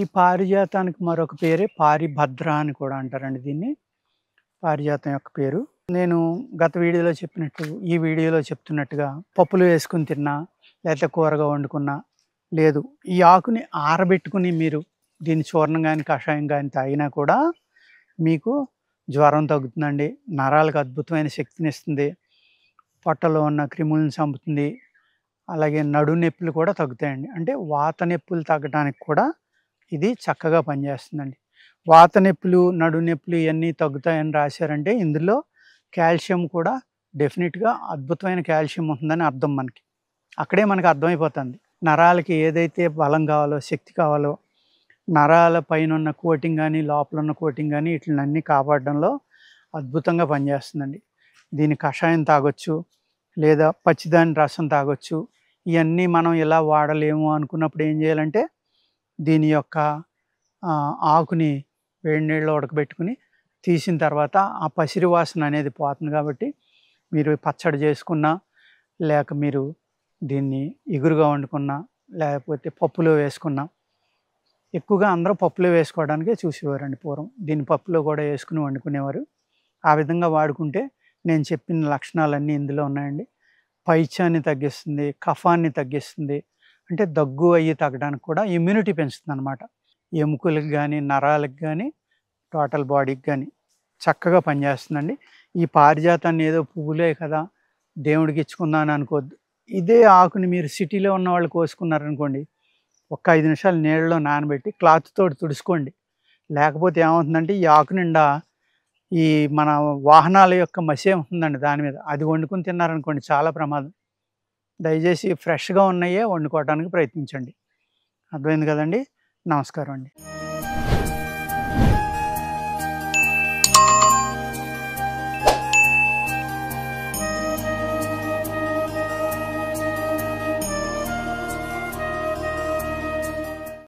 ఈ పారిజాతానికి మరొక పేరే పారిభద్ర అని కూడా అంటారండి దీన్ని. పారిజాతం యొక్క పేరు. నేను గత వీడియోలో చెప్పినట్టు, ఈ వీడియోలో చెప్తున్నట్టుగా పప్పులో వేసుకొని తిన్నా, లేకపోతే కూరగా వండుకున్నా, లేదు ఈ ఆకుని ఆరబెట్టుకుని మీరు దీని చూర్ణం గాని, కషాయం గాని తాగినా కూడా మీకు జ్వరం తగ్గుతుందండి. నరాలకు అద్భుతమైన శక్తినిస్తుంది. పొట్టలో ఉన్న క్రిములను చంపుతుంది. అలాగే నడుము నొప్పులు కూడా తగ్గుతాయండి. అంటే వాత నొప్పులు తగ్గడానికి కూడా ఇది చక్కగా పనిచేస్తుందండి. వాత నొప్పులు, నడుము నొప్పులు ఇవన్నీ తగ్గుతాయని రాశారంటే ఇందులో కాల్షియం కూడా డెఫినిట్‌గా అద్భుతమైన కాల్షియం ఉంటుందని అర్థం మనకి. అక్కడే మనకు అర్థమైపోతుంది. నరాలకి ఏదైతే బలం కావాలో, శక్తి కావాలో, నరాల పైనున్న కోటింగ్ గానీ, లోపలున్న కోటింగ్ గానీ ఈటిలనన్నీ కాపాడడంలో అద్భుతంగా పనిచేస్తుందండి. దీని కషాయం తాగొచ్చు, లేదా పచ్చిదాని రసం తాగొచ్చు. ఇయన్నీ మనం ఇలా వాడలేము అనుకున్నప్పుడు ఏం చేయాలంటే, దీని యొక్క ఆకుని వేడి నీళ్ళలో ఉడకబెట్టుకుని తీసిన తర్వాత ఆ పసిరి వాసన అనేది పోతుంది కాబట్టి, మీరు పచ్చడి చేసుకున్నా, లేక మీరు దీన్ని ఇగురుగా వండుకున్నా, లేకపోతే పప్పులో వేసుకున్నా, ఎక్కువగా అందరూ పప్పులో వేసుకోవడానికే చూసేవారండి పూర్వం. దీన్ని పప్పులో కూడా వేసుకుని వండుకునేవారు. ఆ విధంగా వాడుకుంటే నేను చెప్పిన లక్షణాలన్నీ ఇందులో ఉన్నాయండి. పైత్యాన్ని తగ్గిస్తుంది, కఫాన్ని తగ్గిస్తుంది. అంటే దగ్గు అయ్యి తగ్గడానికి కూడా ఇమ్యూనిటీ పెంచుతుందనమాట. ఎముకలకు గానీ, నరాలకు గానీ, టోటల్ బాడీకి గానీ చక్కగా పనిచేస్తుందండి. ఈ పారిజాతాన్ని ఏదో పువ్వులే కదా, దేవుడికి ఇచ్చుకుందాం అని అనుకోవద్దు. ఇదే ఆకుని మీరు సిటీలో ఉన్నవాళ్ళు కోసుకున్నారనుకోండి, ఒక్క 5 నిమిషాలు నీళ్ళలో నానబెట్టి క్లాత్ తోటి తుడుచుకోండి. లేకపోతే ఏమవుతుందంటే ఈ ఆకు నిండా ఈ మన వాహనాల యొక్క మసే ఉంటుందండి దాని మీద. అది వండుకొని తిన్నారనుకోండి చాలా ప్రమాదం. దయచేసి ఫ్రెష్‌గా ఉన్నయే వండుకోవడానికి ప్రయత్నించండి. అర్థమైంది కదండీ! నమస్కారం అండి.